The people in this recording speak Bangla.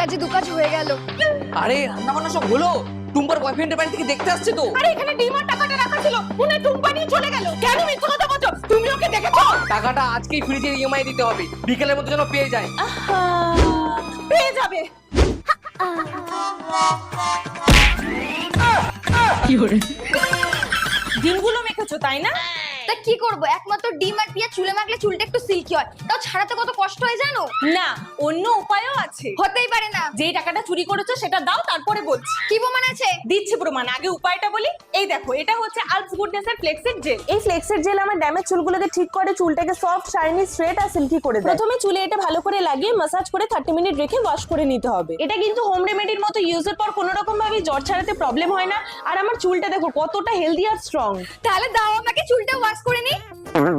কাজে দু কাজ হয়ে গেল। আরে রান্না বান্না সব হলো, টুম্পার বয়ফ্রেন্ডের বাড়ি থেকে দেখতে আসছে তো। আরে এখানে ডিমার টাকাটা রাখা ছিল, উনি টুম্পা নিয়ে চলে গেল। কেন মিথ্যা কথা বলছো? তুমি ওকে দেখেছো? টাকাটা আজকেই ফ্রিজের ইএমআই দিতে হবে, বিকেলের মধ্যে যেন পেয়ে যায়। পেয়ে যাবে। দিনগুলো মেখেছো তাই না? তা কি করব, একমাত্র ডিম আর পিঁয়াজ চুলে মাখলে চুলটা একটু সিল্কি হয়, তাও ছাড়াতে কত কষ্ট হয় জানো? না, অন্য উপায়ও আছে। হতেই পারে না। যেই টাকাটা চুরি করেছো সেটা দাও, তারপরে বলছি। কি প্রমাণ আছে? দিচ্ছি প্রমাণ, আগে উপায়টা বলি। এই দেখো, এটা হচ্ছে আলস গুডনেস এর ফ্লেক্সের জেল। এই ফ্লেক্সের জেল আমার ড্যামেজ চুলগুলোকে ঠিক করে, চুলটাকে সফট, শাইনি, স্ট্রেট আর সিল্কি করে দেয়। প্রথমে চুলে এটা ভালো করে লাগিয়ে মাসাজ করে 30 মিনিট রেখে ওয়াশ করে নিতে হবে। এটা কিন্তু হোম রেমেডির মতো, ইউজের পর কোনো রকম ভাবে জ্বর ছাড়াতে প্রবলেম হয় না। আর আমার চুলটা দেখো কতটা হেলদি আর স্ট্রং। তাহলে দাও আমাকে চুলটা ওয়াশ করে নি।